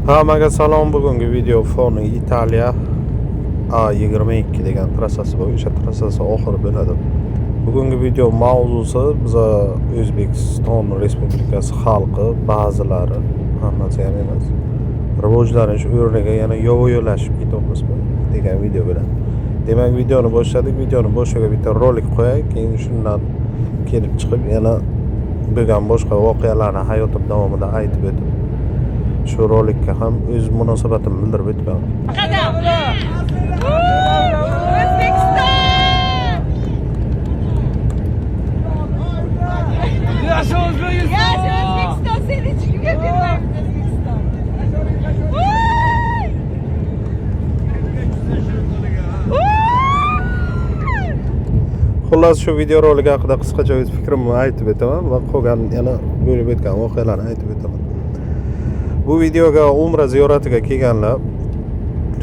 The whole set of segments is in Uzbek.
Hammaga salom. Bugungi video foni Italiya A22 degan trassasi bor. O'sha trassasi oxiri bo'ladi. Bugungi video mavzusi biz O'zbekiston Respublikasi xalqi ba'zilari, hammasi ham emas, rivojlanish o'rniga yana yo'lashib ketyapmizmi degan video bilan. Demak, videoni boshladik. Videoni boshiga bitta rolik qo'yay, keyin shundan kelib chiqib yana bo'lgan boshqa voqealarni hayotim davomida aytib o'tib shu rolikka ham o'z munosabatimni bildirib o'tgan. Yaşa Özbekistan! Yaşa Özbekistan! Seni çıkıp yapayım Özbekistan! Xullas, shu video roligi haqida qisqacha o'z fikrimni aytib o'taman va qolgan yana bo'lib o'tgan voqealarni aytib o'taman. Bu videoga Umra ziyoratiga kelganlar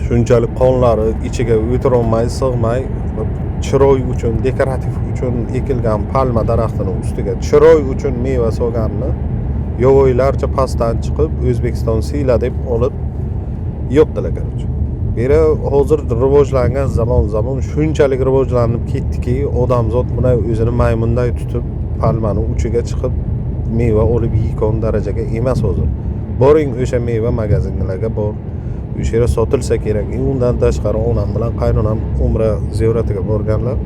shunchalik qonlari ichiga o'tirolmay, sig'may, chiroy uchun, dekorativ uchun ekilgan palma daraxtini ustiga chiroy uchun meva solganni yovvoyilarcha pastdan chiqib O'zbekiston siyla deb olib yo'qdilar qarchi. Beri hozir rivojlangan zamon shunchalik rivojlanib ketdiki, odamzod buni o'zini maymunday tutib palmani uchiga chiqib meva olib yeygan darajaga emas hozir. Boring o'sha meva magazinlarga bor. O'sha yerda sotilsa kerak. Undan tashqari onam bilan qaynonam Umra ziyoratiga borganlar.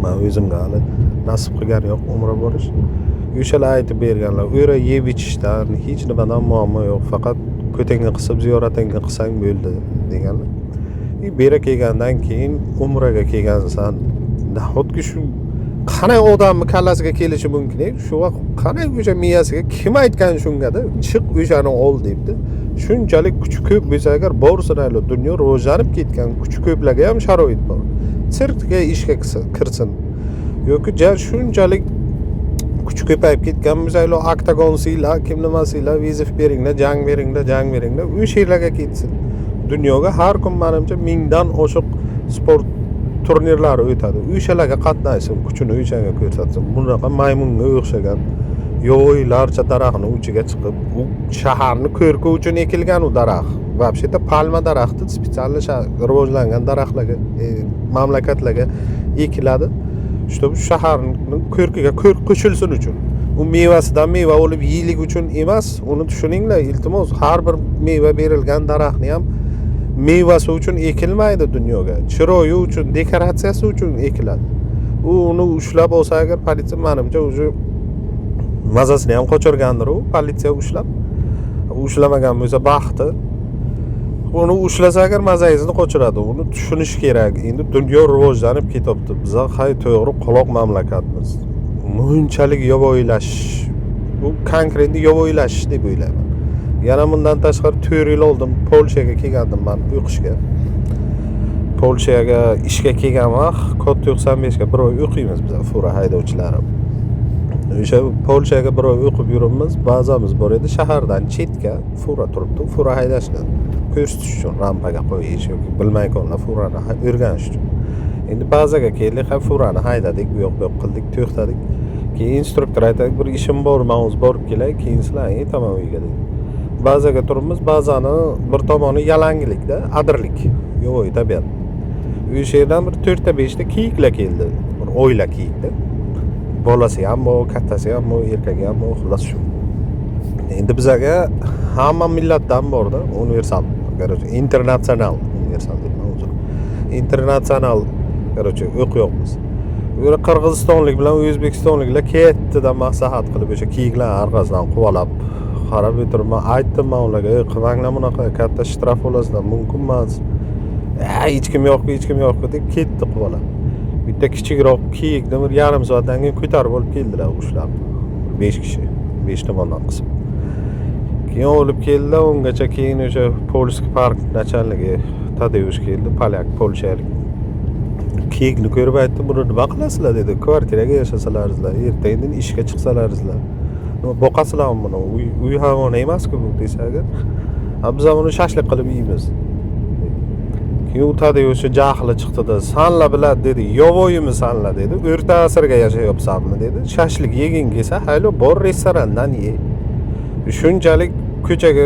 Men o'zimga hali nasib qilgan yo'q Umra borish. O'shalar aytib berganlar, u yerda yeb ichishdan hech nimadan muammo yo'q, faqat ko'tingni qisib ziyoratingni qilsang bo'ldi deganlar. Bera kelgandan keyin Umraga kelgansan, nahotki shu qanday odamni kallasiga kelishi mumkin? Shu vaqt qanday o'sha miyasiga kim aytgan shungada, chiq o'shani ol debdi. Shunchalik kuchi ko'p bo'lsa agar borsin, dunyo rivojlanib ketgan kuchi ko'plarga ham sharoit bor. Sirtga ishga kirsin. Yoki shunchalik kuchi ko'payib ketgan muzaylo oktagonsiylar, kim nimasiylar, vizif beringlar, jang beringlar, o'sha yerlarga ketsin. Dunyoga har kun menimcha mingdan oshiq sport turnirlari o'tadi. O'shalarga qatnashsin, kuchini o'shanga ko'rsatsin. Bunaqa maymunga o'xshagan yo'ylarcha daraxtning uchiga chiqib, u shaharni ko'rki uchun ekilgan u daraxt. Вообще-то palma daraxti spetsial rivojlangan daraxtlarga, mamlakatlarga ekiladi. Shu shaharning ko'rkiga ko'rk qo'shilsin uchun. U mevasidan meva olib yeylik uchun emas, uni tushuninglar, iltimos. Har bir meva berilgan daraxtni ham mevasi uchun ekilmaydi dunyoga. Chiroyi uchun, dekoratsiyasi uchun ekiladi. U uni ushlab olsa agar politsiya menimcha o'sha mazasini ham qochirgandir u, politsiya ushlamagan bo'lsa baxti. Uni ushlasa agar mazasini qochiradi. Uni tushunish kerak. Endi dunyo rivojlanib ketyapti. Biz hay to'g'ri quloq mamlakatmiz. Bunchalik yovvoyilashish, bu konkretni yovvoyilashish deb o'ylayman. Yana bundan tashqari 4 yil oldin Polshaga kelgandim men o'qishga. Polshaga ishga kelgan vaqt kod 95 ga bir oy o'qiymiz biz fura haydovchilari. O'sha Polshaga bir oy o'qib yuribmiz. Bazamiz bor edi, shahardan chetga fura turibdi. Fura haydashni ko'rsatish uchun rampaga qo'yish yoki bilmaydiganlar furani o'rganish uchun. Endi bazaga keldik, furani haydadik, bu yoq qildik, to'xtadik. Keyin instruktor aytadi, bir ishim bor, men o'z borib kelay, keyin sizlar tamom uyga dedi. Bazaga turibmiz, bazani bir tomoni yalanglikda, adirlik, yo'q tabiat. O'sha yerdan bir 4 ta 5 ta kiyiklar keldi. Bir o'yla kiyikda. Bolasi ham bor, kattasi ham bor, erkagi ham bor, xullas shu. Endi bizga hamma millatdan borda, universal, internatsional, universal deyman o'zim. Internatsional, o'qiyapmiz. Bu yerda Qirg'izistonlik bilan O'zbekistonliklar ketdidan maslahat qilib o'sha kiyiklar orqasidan quvalab qarab o'tirman. Aytdim men ularga, qilmanglar bunaqa, katta shtraf olasizlar, mumkin emas. Hech kim yo'q deb ketdi quvalab. Bitta kichikroq kiyikni bir yarim soatdan keyin ko'tarib olib keldilar ushlab. 5 kishi, 5 tomondan qisib. Keyin olib keldilar, ungacha keyin o'sha Polskiy park nachalnigi Tadeush keldi, polyak, polshalik. Kiyikni ko'rib aytdi, buni nima qilasizlar dedi. Kvartiraga yashasalaringizlar, ertaga ishga chiqsalaringizlar. Nima boqasizlarmi buni? Uy hayvoni emas-ku bu desa agar. Biz buni shashlik qilib yeymiz. Keyin Tadeush jahli chiqdi-da, "Sanlar biladi" dedi. "Yovvoyimi sanlar" dedi. "O'rta asrga yashayapsanmi" dedi. "Shashlik yeging kelsa, haylo bor restorandan ye." Shunchalik ko'chaga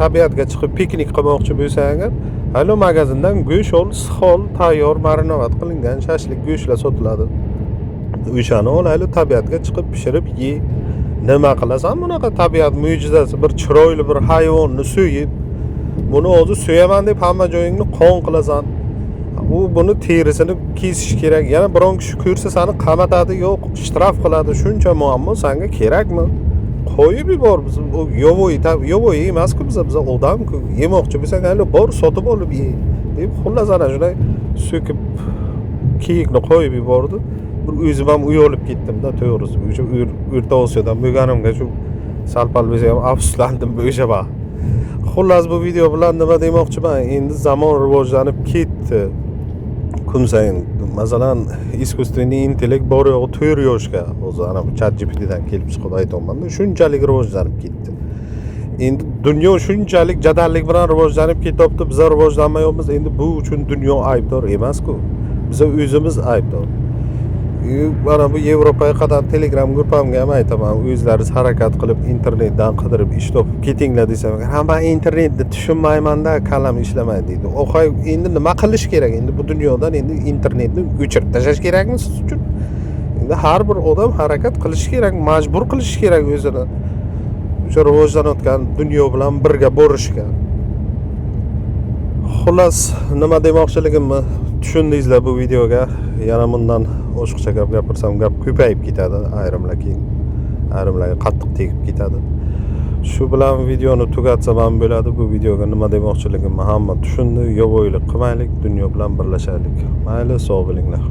tabiatga chiqib piknik qilmoqchi bo'lsangiz, hali magazindan go'sht ol, sixol tayyor marinovat qilingan shashlik go'shtlar sotiladi. O'shani olayli, tabiatga chiqib pishirib ye. Nima qilasan bunaqa tabiat mo'jizasi, bir chiroyli bir hayvonni so'yib, buni o'zi so'yaman deb hamma joyingni qon qilasan. U buni terisini kesish kerak. Yana biron kishi ko'rsa seni qamatadi, yo'q, shtraf qiladi. Shuncha muammo senga kerakmi? Qo'yib yubor. Biz u yovoy emas-ku, biz odam-ku. Yemoqchi bo'lsang, hali bor sotib olib ye. Deb xullas ana shunday so'kib kiyikni qo'yib yubordi. Bir o'zim ham uyalib ketdim-da, to'g'risi. O'sha O'rta Osiyodan bo'lganimga shu sal-pal bo'lsa ham afsuslandim o'sha vaqt. Xullas bu video bilan nima demoqchiman? Endi zamon rivojlanib ketdi. Kun sayin, masalan, искусственный intellekt bor yo'q 4 yoshga, o'zi ana bu ChatGPTdan kelib chiqib aytayapman-da, shunchalik rivojlanib ketdi. Endi dunyo shunchalik jadallik bilan rivojlanib ketyapti, biz rivojlanmayapmiz. Endi bu uchun dunyo aybdor emas-ku. Biz o'zimiz aybdor. Mana bu Yevropaga qadar Telegram gruppamga ham aytaman, o'zlaringiz harakat qilib internetdan qidirib ish topib ketinglar desam, "Ha, men internetni tushunmayman-da, kalam ishlamaydi" deydi. O'xay, endi nima qilish kerak? Endi bu dunyodan endi internetni o'chirib tashlash kerakmi siz uchun? Endi har bir odam harakat qilish kerak, majbur qilish kerak o'zini. O'sha rivojlanayotgan dunyo bilan birga borishga. Xullas, nima demoqchiligimni tushundingizlar bu videoga. Yana bundan o'shiqcha gap gapirsam, gap ko'payib ketadi, ayrimlarga qattiq tegib ketadi. Shu bilan videoni tugatsam ham bo'ladi. Bu videoga nima demoqchiligimni hamma tushundi. Yo'voylik qilmaylik, dunyo bilan birlashaylik. Mayli, sog' bo'linglar.